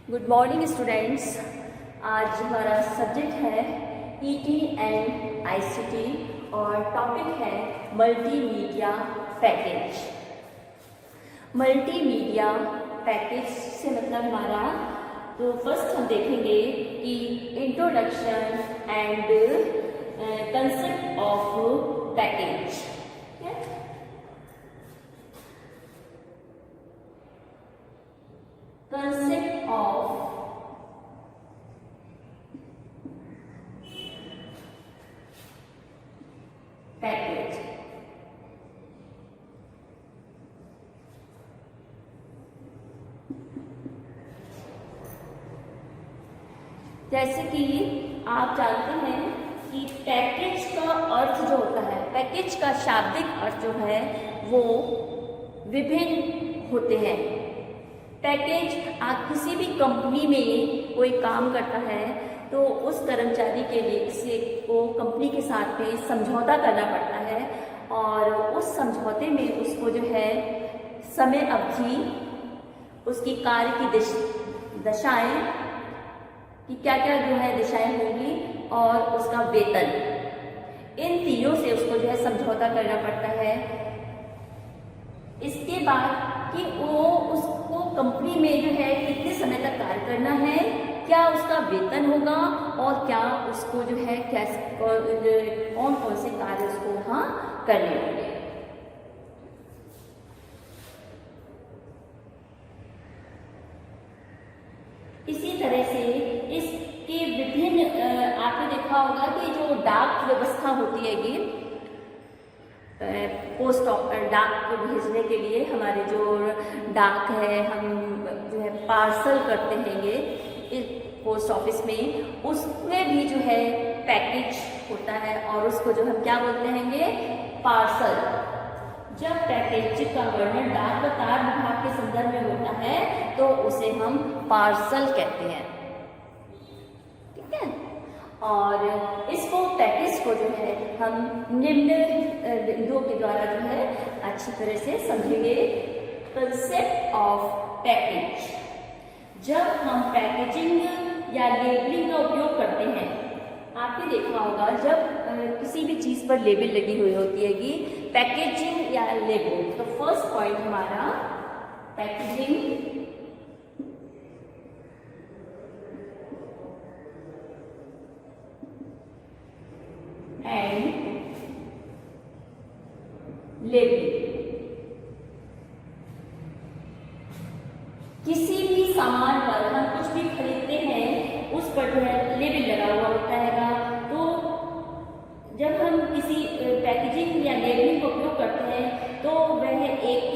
Good morning students. आज हमारा subject है ईटी एंड आईसीटी और टॉपिक है मल्टीमीडिया पैकेज। मल्टीमीडिया पैकेज से मतलब हमारा तो फर्स्ट हम देखेंगे कि introduction and concept of package. Concept of package। जैसे कि आप जानते हैं कि पैकेज का अर्थ जो होता है, पैकेज का शाब्दिक अर्थ जो है वो विभिन्न होते हैं। पैकेज आप किसी भी कंपनी में कोई काम करता है तो उस कर्मचारी के लिए किसी को कंपनी के साथ में समझौता करना पड़ता है और उस समझौते में उसको जो है समय अवधि, उसकी कार्य की दशाएं कि क्या क्या जो है दिशाएं होंगी और उसका वेतन, इन तीनों से उसको जो है समझौता करना पड़ता है। इसके बाद कि वो उसको कंपनी में जो है कितने समय तक कार्य करना है, क्या उसका वेतन होगा और क्या उसको जो है कैसे कौन कौन से कार्य उसको वहाँ करने होंगे। इसी तरह से इसके विभिन्न आपने देखा होगा कि जो डाक व्यवस्था होती है ये पोस्ट डाक को भेजने के लिए हमारे जो डाक है, हम जो है पार्सल करते हैं ये इस पोस्ट ऑफिस में, उसमें भी जो है पैकेज होता है और उसको जो हम क्या बोलते हैं ये पार्सल। जब पैकेज का वर्णन डाक व तार विभाग के संदर्भ में होता है तो उसे हम पार्सल कहते हैं, ठीक है। और इसको पैकेज को जो है हम निम्न बिंदुओं के द्वारा जो है अच्छी तरह से समझेंगे। कंसेप्ट ऑफ पैकेज, जब हम पैकेजिंग या लेबलिंग का उपयोग करते हैं, आपने देखा होगा जब किसी भी चीज पर लेबल लगी हुई होती है कि पैकेजिंग या लेबल, तो फर्स्ट पॉइंट हमारा पैकेजिंग एंड लेबलिंग। किसी भी सामान पर हम कुछ भी खरीदते हैं उस पर जो है लेबल लगा हुआ होता है। तो जब हम किसी पैकेजिंग या लेबलिंग का उपयोग करते हैं तो वह एक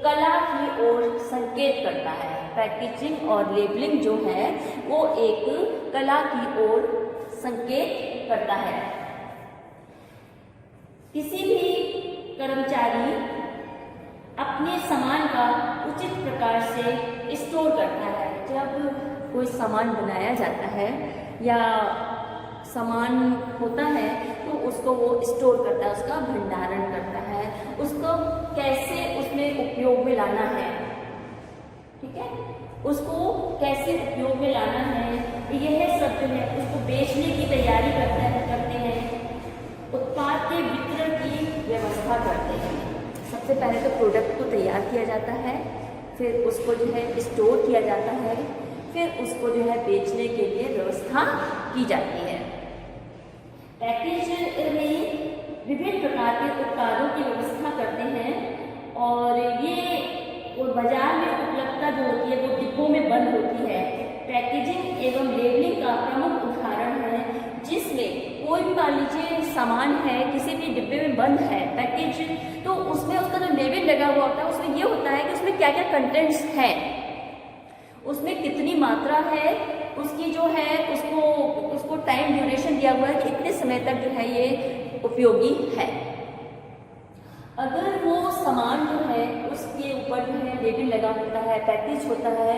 कला की ओर संकेत करता है। पैकेजिंग और लेबलिंग जो है वो एक कला की ओर संकेत करता है। किसी भी कर्मचारी अपने सामान का उचित प्रकार से स्टोर करता है। जब कोई सामान बनाया जाता है या सामान होता है तो उसको वो स्टोर करता है, उसका भंडारण करता है, उसको कैसे उसमें उपयोग में लाना है, ठीक है, उसको कैसे उपयोग में लाना है, यह सब जो है उसको बेचने की तैयारी करते हैं, उत्पाद के वितरण की व्यवस्था करते हैं। सबसे पहले तो प्रोडक्ट को तैयार किया जाता है, फिर उसको जो है स्टोर किया जाता है, फिर उसको जो है बेचने के लिए व्यवस्था की जाती है। पैकेज में विभिन्न प्रकार के उत्पादों की व्यवस्था करते हैं और ये बाजार में उपलब्धता जो होती है वो डिब्बों में बंद होती है। पैकेजिंग एवं लेबलिंग का प्रमुख उदाहरण है जिसमें कोई भी मान लीजिए सामान है किसी भी डिब्बे में बंद है पैकेज, तो उसमें उसका जो लेबल लगा हुआ होता है उसमें ये होता है कि उसमें क्या क्या कंटेंट्स हैं, उसमें कितनी मात्रा है, उसकी जो है उसको टाइम ड्यूरेशन दिया हुआ है कि इतने समय तक जो है ये उपयोगी है। अगर वो सामान जो है उसके ऊपर जो है लेबल लगा होता है, पैकेज होता है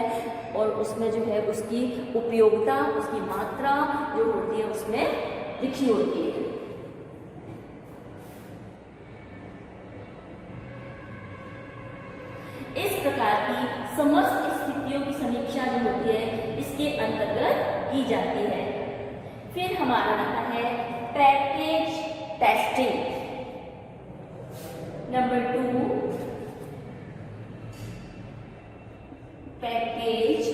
और उसमें जो है उसकी उपयोगिता, उसकी मात्रा जो होती है उसमें लिखी होती है। इस प्रकार की समस्त स्थितियों की समीक्षा जो होती है फिर हमारा आता है package testing. Number 2 package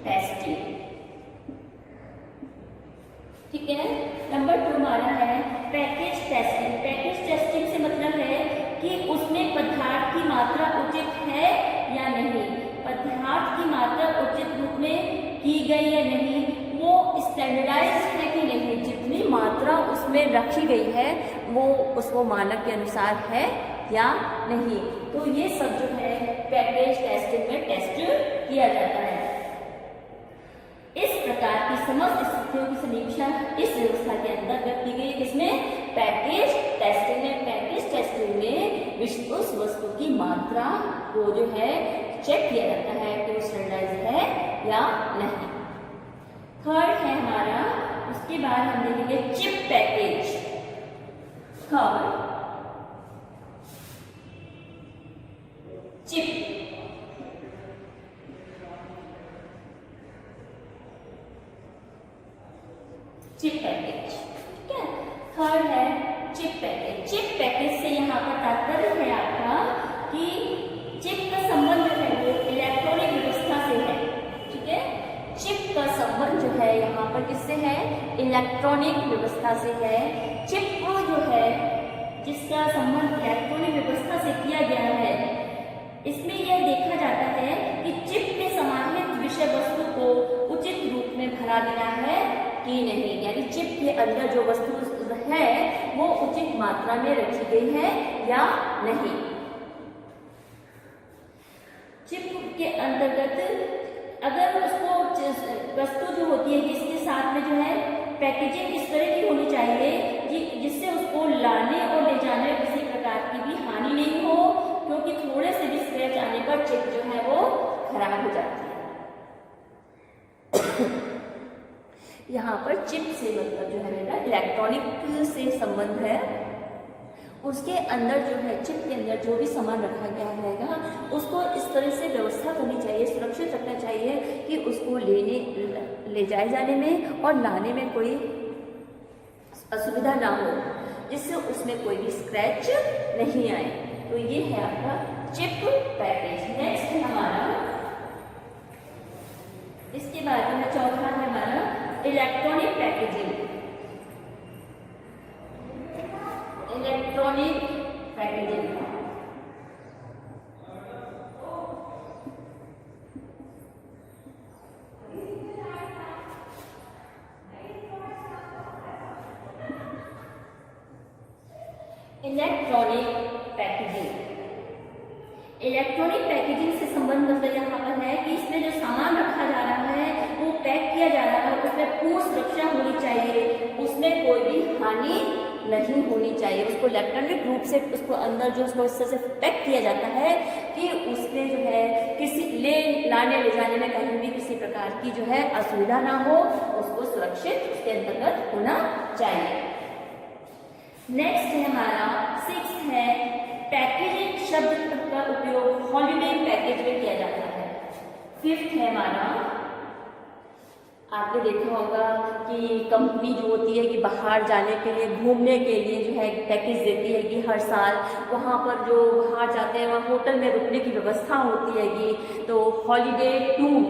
testing. ठीक है। नंबर 2 हमारा है पैकेज टेस्टिंग। पैकेज टेस्टिंग से मतलब है कि उसमें पदार्थ की मात्रा उचित है या नहीं, पदार्थ की मात्रा उचित रूप में की गई या नहीं, वो स्टैंडर्डाइज है कि नहीं, जितनी मात्रा उसमें रखी गई है वो उसको मानक के अनुसार है या नहीं। तो ये सब जो है पैकेज टेस्टिंग में टेस्ट किया जाता है। इस प्रकार की समस्त स्थितियों की समीक्षा इस व्यवस्था के अंतर्गत की गई। इसमें पैकेज टेस्टिंग में, पैकेज टेस्टिंग में उस वस्तु की मात्रा को जो है चेक किया जाता है कि वो स्टैंडर्डाइज है या नहीं। थर्ड है हमारा, उसके बाद हम देखेंगे chip package. Third chip package. ठीक है। थर्ड है चिप पैकेज। चिप पैकेज से यहाँ पर तात्पर्य है आपका कि चिप का संबंध है वो इलेक्ट्रॉनिक व्यवस्था से है। ठीक है। चिप का संबंध जो है यहाँ पर किससे है, इलेक्ट्रॉनिक व्यवस्था से है। चिप को जो है जिसका संबंध इलेक्ट्रॉनिक व्यवस्था से किया गया है, इसमें यह देखा जाता है कि चिप में समाहित विषय वस्तु को उचित रूप में भरा गया है कि नहीं, यानी चिप के अंदर जो वस्तु है वो उचित मात्रा में रखी गई है या नहीं। चिप के अंतर्गत अगर उसको वस्तु जो होती है इसके साथ में जो है पैकेजिंग इस तरह की होनी चाहिए जिससे उसको लाने और ले जाने में किसी प्रकार की भी हानि नहीं हो, क्योंकि थोड़े से भी स्क्रैच आने पर चिप जो है वो खराब हो जाती है। यहाँ पर चिप से मतलब जो है मेरा इलेक्ट्रॉनिक से संबंध है। उसके अंदर जो है चिप के अंदर जो भी सामान रखा गया रहेगा उसको इस तरह से व्यवस्था करनी चाहिए, सुरक्षित रखना चाहिए कि उसको ले जाए जाने में और लाने में कोई असुविधा ना हो, जिससे उसमें कोई भी स्क्रैच नहीं आए। तो ये है आपका चिप पैकेज। नेक्स्ट है हमारा, इसके बाद जो है चौथा है हमारा electronic packaging. Electronic packaging electronic packaging से संबंध मतलब यहाँ पर है कि इसमें जो सामान रखा जा रहा है वो पैक किया जा रहा है, उसमें पूर्ण सुरक्षा होनी चाहिए, उसमें कोई भी हानि नहीं होनी चाहिए। उसको इलेक्ट्रॉनिक रूप से उसको अंदर जो उसको इस तरह से पैक किया जाता है कि उसमें जो है किसी लाने ले जाने में कहीं भी किसी प्रकार की जो है असुविधा ना हो, उसको सुरक्षित उसके अंतर्गत होना चाहिए। नेक्स्ट है हमारा 6 है पैकेजिंग शब्द का उपयोग हॉलिडे पैकेज में किया जाता है। 5th है हमारा, आपने देखा होगा कि कंपनी जो होती है कि बाहर जाने के लिए घूमने के लिए जो है पैकेज देती है कि हर साल वहाँ पर जो बाहर जाते हैं वहाँ होटल में रुकने की व्यवस्था होती है कि तो हॉलिडे टूर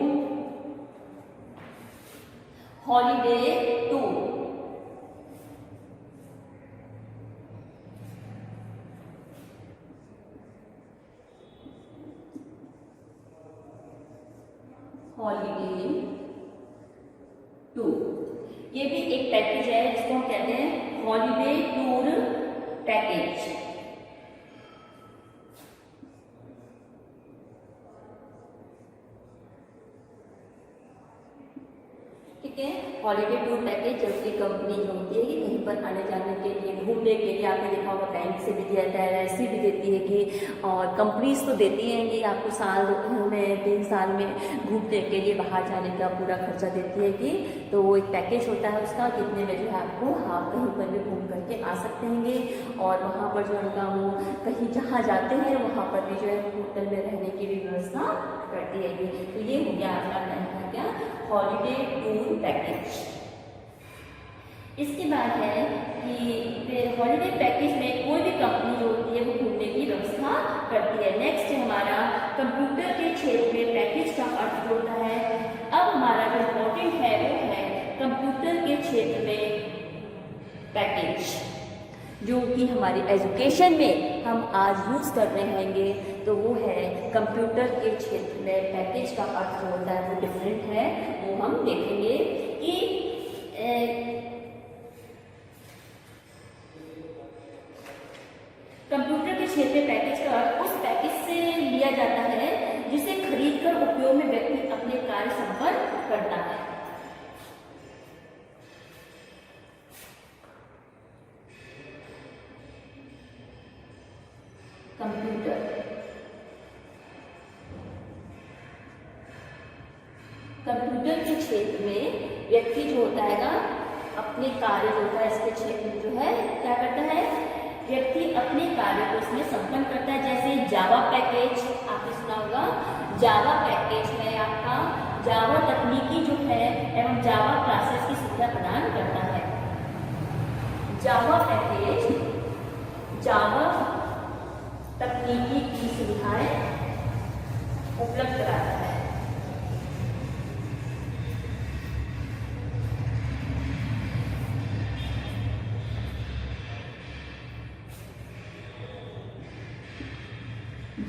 ये भी एक पैकेज है जिसको हम कहते हैं हॉलिडे टूर पैकेज। ठीक है। हॉलिडे टूर पैकेज जबकि कंपनी जो होती है कि कहीं पर आने जाने के लिए घूमने के लिए, आपने देखा होगा बैंक से भी दिया जाता है, ऐसी भी देती है कि और कंपनीज तो देती हैं कि आपको साल में 3 साल में घूमने के लिए बाहर जाने का पूरा खर्चा देती है कि तो वो एक पैकेज होता है उसका, कितने में जो है आपको आप कहीं पर भी घूम करके आ सकते हैं और वहाँ पर जो उनका वो कहीं जहाँ जाते हैं वहाँ पर भी जो है होटल में रहने की भी व्यवस्था करती है। तो ये हो गया आपका हॉलीडे टूर पैकेज। इसके बाद है कि फिर हॉलीडे पैकेज में कोई भी कंपनी जो होती है वो घूमने की व्यवस्था करती है। नेक्स्ट है हमारा कंप्यूटर के क्षेत्र में पैकेज का अर्थ होता है। अब हमारा जो इम्पोर्टेंट है वो है कंप्यूटर के क्षेत्र में पैकेज, जो कि हमारी एजुकेशन में हम आज यूज़ कर रहे हैंगे। तो वो है कंप्यूटर के क्षेत्र में पैकेज का अर्थ जो होता है वो डिफरेंट है, वो हम देखेंगे कि कंप्यूटर के क्षेत्र में पैकेज का अर्थ उस पैकेज से लिया जाता है जिसे खरीदकर उपयोग में व्यक्ति अपने कार्य संपन्न करता है। कंप्यूटर के क्षेत्र में व्यक्ति जो होता है ना अपने कार्य जो होता है इसके क्षेत्र में जो है क्या करता है, व्यक्ति अपने कार्य को इसमें संपन्न करता है। जैसे जावा पैकेज आपने सुना होगा, जावा पैकेज है आपका जावा तकनीकी जो है एवं जावा क्लासेस की सुविधा प्रदान करता है। जावा पैकेज जावा तकनीकी की सुविधाएं उपलब्ध कराता है।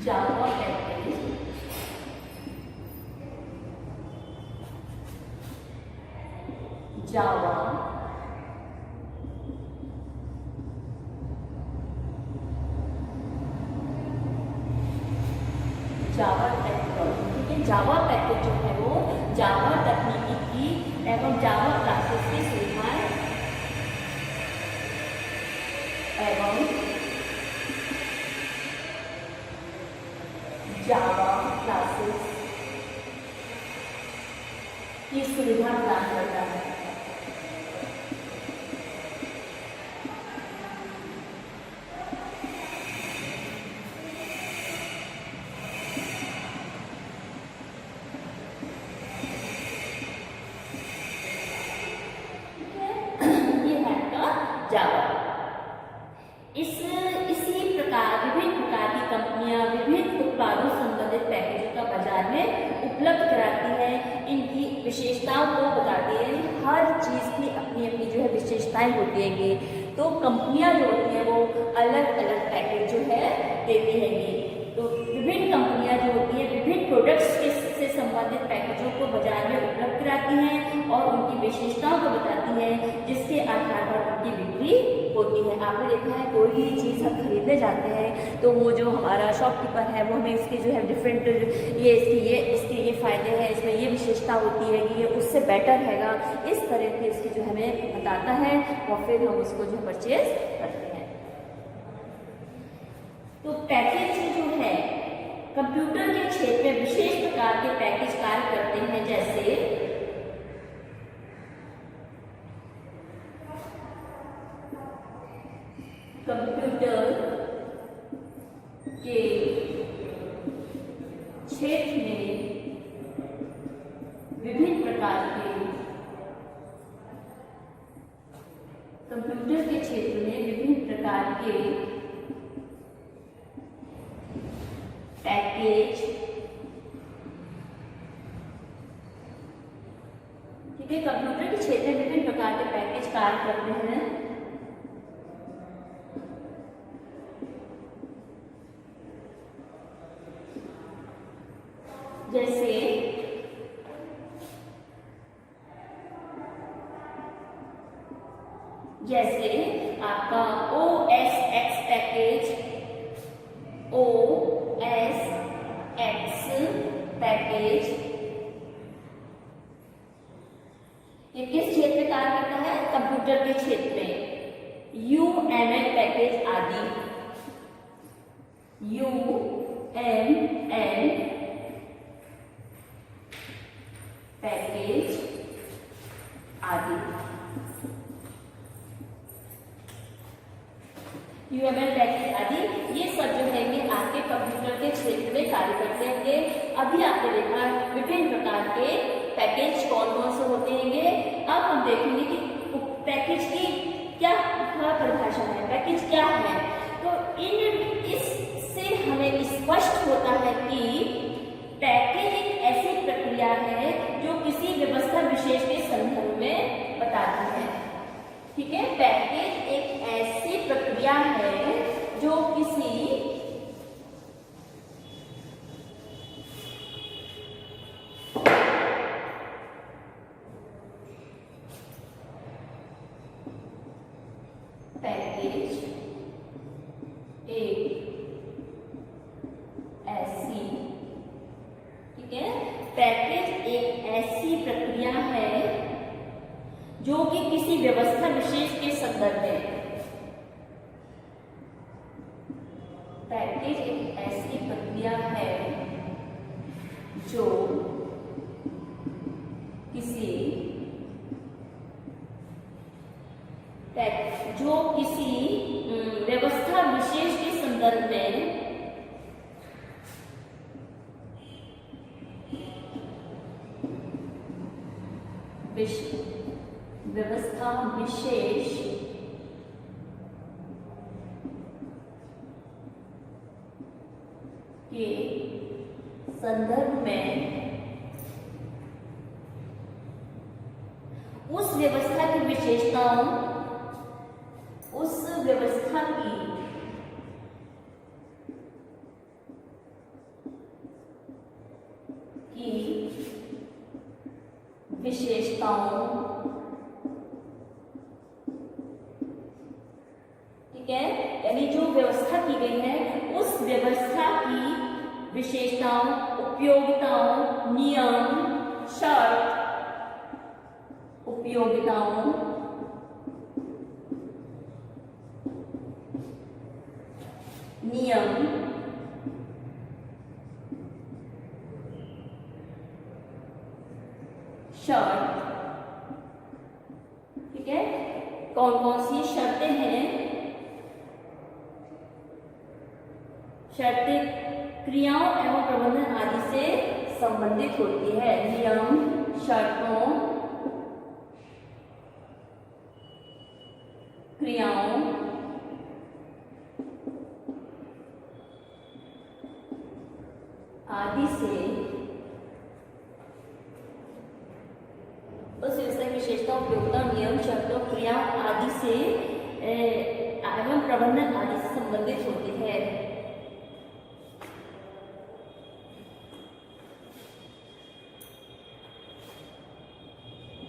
जावा पैकेज जावा जावा टेक्नोलॉजी, ठीक है। जावा पैकेज जो है वो जावा तकनीकी की एवं जावा क्लासेस की सुविधाएं एवं जावा क्लासेस की सुविधा प्रदान करता है। ये है आपका जावा। इसी प्रकार विभिन्न प्रकार की कंपनियां विभिन्न उत्पादों संबंधित पैकेजों का बाजार में उपलब्ध कराती है। इनकी विशेषताओं को बताती है। हर चीज़ की अपनी अपनी जो है विशेषताएं होती हैंगी। तो कंपनियां जो होती हैं वो अलग अलग पैकेज जो है देती हैंगी। तो विभिन्न कंपनियां जो होती हैं विभिन्न प्रोडक्ट्स से संबंधित पैकेजों को बाजार में उपलब्ध कराती हैं और उनकी विशेषताओं को बताती हैं, जिसके आधार पर उनकी बिक्री होती है। आपने देखा है कोई भी चीज़ हम खरीदने जाते हैं तो वो जो हमारा शॉपकीपर है वो हमें इसके जो है डिफरेंट इसके ये फ़ायदे हैं, इसमें ये विशेषता होती है कि ये उससे बेटर हैगा, इस तरह के इसकी जो हमें बताता है और फिर हम उसको जो परचेज करते हैं। तो पैकेज जो है कंप्यूटर के क्षेत्र में विशेष प्रकार के पैकेज कार्य करते हैं। जैसे कंप्यूटर के क्षेत्र में विभिन्न प्रकार के कंप्यूटर के क्षेत्र में विभिन्न प्रकार के पैकेज, ठीक है। कंप्यूटर के क्षेत्र में विभिन्न प्रकार के पैकेज कार्य करते हैं। जैसे आपका OS X package, OS X package ये किस क्षेत्र में कार्य करता है? कंप्यूटर के क्षेत्र में। UML पैकेज आदि, UML पैकेज आदि, UML पैकेज आदि ये सब जो है ये आपके कंप्यूटर के क्षेत्र में कार्य करते हैं। अभी आपने देखा विभिन्न प्रकार के पैकेज कौन कौन से होते हैं। अब हम देखेंगे कि पैकेज की क्या परिभाषा है, पैकेज क्या है। तो इससे हमें स्पष्ट होता है कि पैकेज एक ऐसी प्रक्रिया है जो किसी व्यवस्था विशेष के संदर्भ में बताती है। ठीक है, पैकेज एक ऐसी प्रक्रिया है जो किसी पैकेज एक ऐसी प्रक्रिया है जो कि किसी व्यवस्था विशेष के संदर्भ में, पैकेज एक ऐसी प्रक्रिया है जो किसी व्यवस्था विशेष के संदर्भ में व्यवस्था विशेष के संदर्भ में उस व्यवस्था की विशेषताओं, उस व्यवस्था की विशेषताओं, ठीक है, यानी जो व्यवस्था की गई है उस व्यवस्था की विशेषताओं, उपयोगिताओं, नियम, शर्त, उपयोगिताओं, नियम, शर्त, ठीक है, कौन कौन सी शर्तें हैं, शर्तें क्रियाओं एवं प्रबंधन आदि से संबंधित होती है। नियम, शर्तों, क्रियाओं, आदि से उस व्यवस्था विशेषता, उपयोगिता, नियम, शर्तों, क्रिया आदि से एवं प्रबंधन आदि से संबंधित होती है।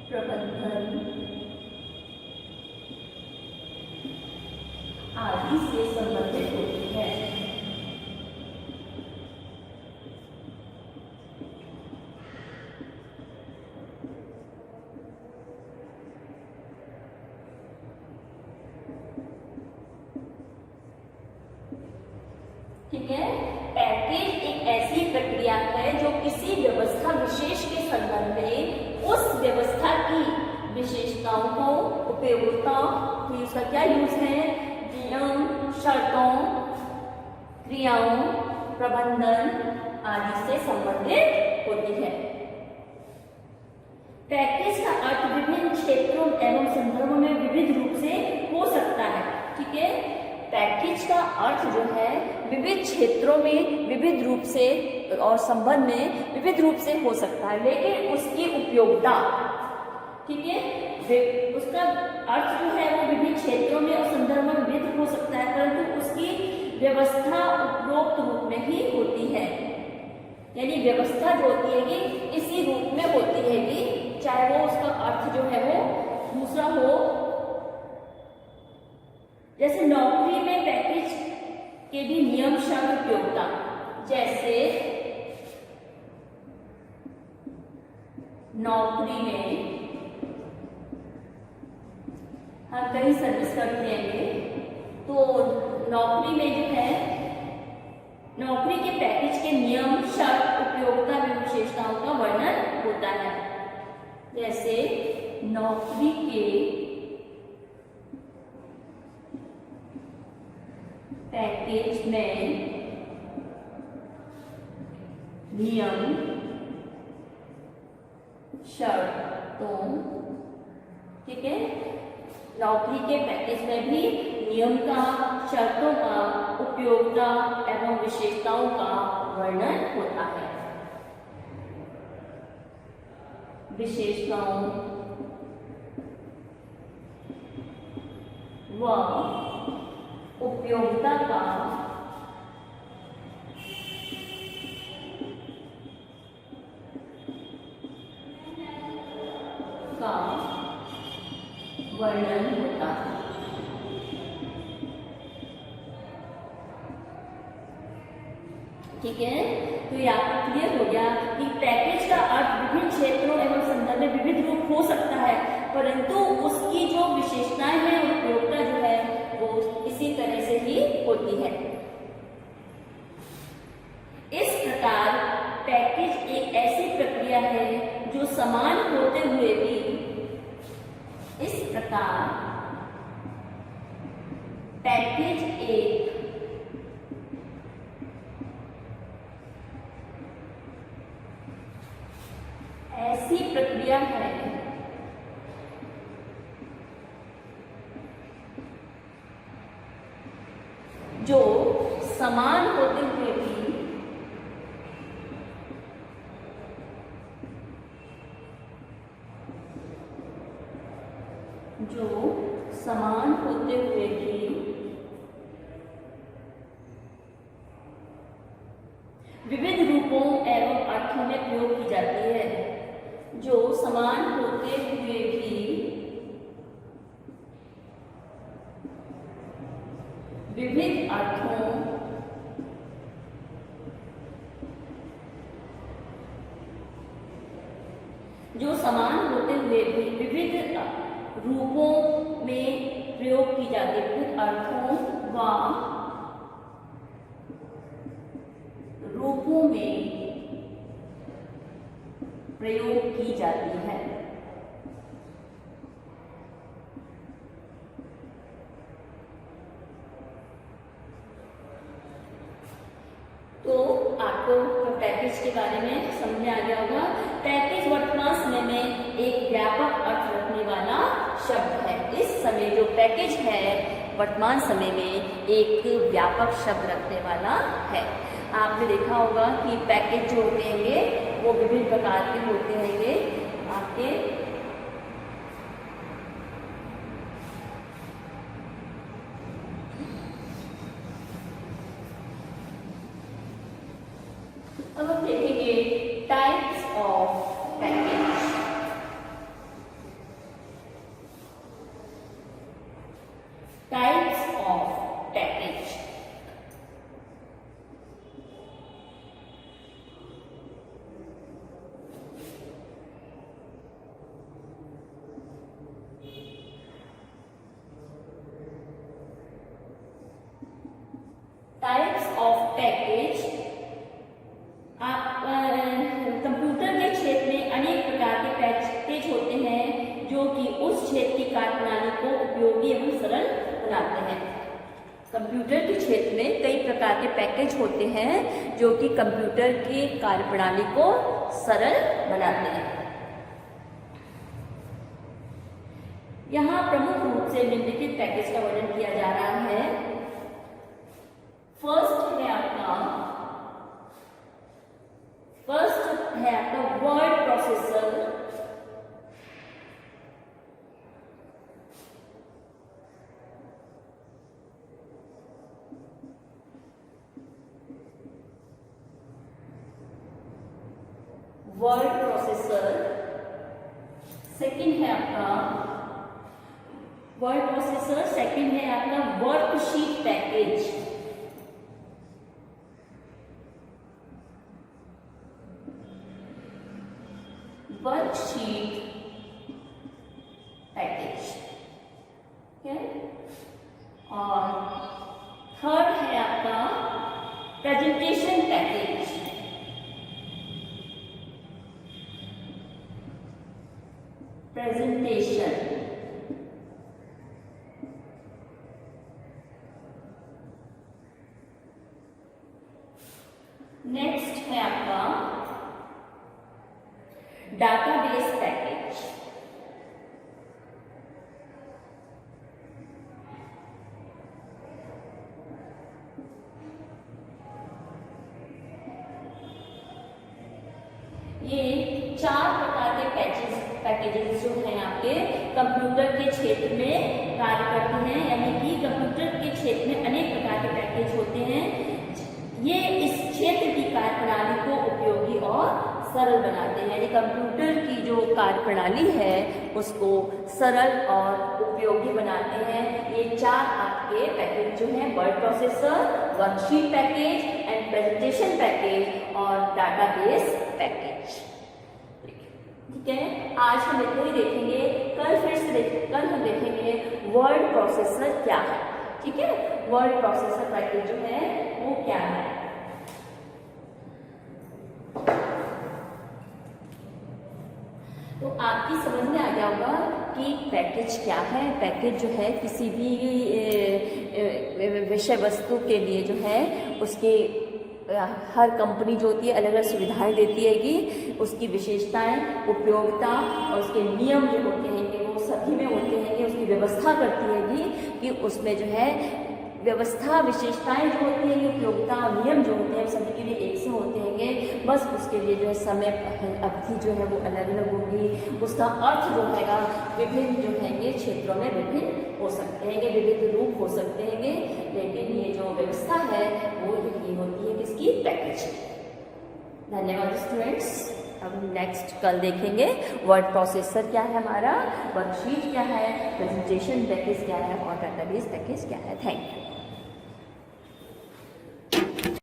प्रबंधन आदि से संबंधित होती है। ठीक है, पैकेज एक ऐसी प्रक्रिया है जो किसी व्यवस्था विशेष के संदर्भ में उस व्यवस्था की विशेषताओं को, उपयोगिताओं, उसका क्या यूज है, नियम, शर्तों, क्रियाओं, प्रबंधन आदि से संबंधित होती है। पैकेज का अर्थ विभिन्न क्षेत्रों एवं संदर्भों में विविध रूप से हो सकता है। ठीक है, पैकेज का अर्थ जो है विविध क्षेत्रों में विविध रूप से और संबंध में विविध रूप से हो सकता है, लेकिन उसकी उपयोगिता, ठीक है, उसका अर्थ जो है वो विभिन्न क्षेत्रों में और संदर्भ में विविध हो सकता है, परंतु उसकी व्यवस्था उपरोक्त रूप में ही होती है। यानी व्यवस्था जो होती है कि इसी रूप में होती है कि चाहे वो उसका अर्थ जो है वो दूसरा हो। जैसे नौकरी में पैकेज के भी नियम, शर्त, उपयोगिता, जैसे नौकरी में हम कहीं सर्विस करते हैं तो नौकरी में जो है नौकरी के पैकेज के नियम, शर्त, उपयोगिता में विशेषताओं का वर्णन होता है। जैसे नौकरी के पैकेज में नियम, शर्तों, ठीक है। नौकरी के पैकेज में भी नियम का, शर्तों का, उपयोगिता एवं विशेषताओं का वर्णन होता है। विशेषताओं व उपयोगिता का वर्णन होता है। ठीक है, तो ये आपको क्लियर हो गया कि पैकेज का अर्थ विभिन्न क्षेत्रों एवं संदर्भ में विविध रूप हो सकता है, परंतु उसकी जो विशेषताएं हैं और उपयोगिता जो है वो इसी तरह से ही होती है। इस प्रकार पैकेज एक ऐसी प्रक्रिया है जो समान होते हुए भी, इस प्रकार पैकेज एक ऐसी प्रक्रिया है जो समान होते हुए भी विविध रूपों एवं अर्थों में प्रयोग की जाती है, जो समान होते हुए भी विविध अर्थों जो समान होते हुए भी विविध रूपों में प्रयोग की जाती है, विविध अर्थों व रूपों में प्रयोग की जाती है। तो आपको पैकेज के बारे में समझ में आ गया होगा। पैकेज वर्तमान समय में एक व्यापक अर्थ रखने वाला शब्द है। इस समय जो पैकेज है वर्तमान समय में एक व्यापक शब्द रखने वाला है। आपने देखा होगा कि पैकेज जो होते हैं वो विभिन्न प्रकार के होते हैं आपके। अब हम देखेंगे types of package. Types of package. Types of package computer के क्षेत्र में अनेक प्रकार के पैकेज होते हैं जो कि उस क्षेत्र की कार्यप्रणाली को उपयोगी एवं सरल बनाते हैं। कंप्यूटर के क्षेत्र में कई प्रकार के पैकेज होते हैं जो कि कंप्यूटर की कार्यप्रणाली को सरल बनाते हैं। यहाँ प्रमुख रूप से निम्नलिखित पैकेज का वर्णन किया जा रहा है। फर्स्ट है आपका word processor. Word processor. Second है आपका वर्ड प्रोसेसर। सेकंड है आपका वर्कशीट पैकेज। वर्कशीट पैकेज, ठीक है। और थर्ड है आपका प्रेजेंटेशन पैकेज। प्रेजेंटेशन। नेक्स्ट है आपका डाटा डाटाबेस पैकेज। ये 4 प्रकार के पैकेजेस जो हैं आपके कंप्यूटर के क्षेत्र में कार्य करते हैं, यानी कि कंप्यूटर के क्षेत्र में अनेक प्रकार के पैकेज होते हैं। ये इस क्षेत्र की कार्यप्रणाली को उपयोगी और सरल बनाते हैं, यानी कंप्यूटर की जो कार्यप्रणाली है उसको सरल और उपयोगी बनाते हैं। ये 4 आपके पैकेज जो हैं, word processor, worksheet package and presentation package और डाटाबेस पैकेज। ठीक है, आज हम इतना ही देखेंगे। कल हम देखेंगे वर्ड प्रोसेसर क्या है। ठीक है, वर्ड प्रोसेसर पैकेज जो है वो क्या है। तो आपकी समझ में आ गया होगा कि पैकेज क्या है। पैकेज जो है किसी भी विषय वस्तु के लिए जो है उसके हर कंपनी जो होती है अलग अलग सुविधाएं देती है कि उसकी विशेषताएं, उपयोगिता और उसके नियम जो होते हैं कि वो सभी में होते हैं कि उसकी व्यवस्था करती है कि उसमें जो है व्यवस्था, विशेषताएं जो होती हैं, उपयोगिता और नियम जो होते हैं सभी के लिए एक से होते हैं। बस उसके लिए जो है समय अवधि जो है वो अलग अलग होगी। उसका अर्थ जो हैगा विभिन्न जो है क्षेत्रों में विभिन्न हो सकते हैं, विविध रूप हो सकते हैं, लेकिन ये जो व्यवस्था है वो यही होती है किसकी, पैकेज। धन्यवाद स्टूडेंट्स। अब नेक्स्ट कल देखेंगे वर्ड प्रोसेसर क्या है हमारा, वर्कशीट क्या है, प्रेजेंटेशन पैकेज क्या है और डाटाबेस पैकेज क्या है। Thank you.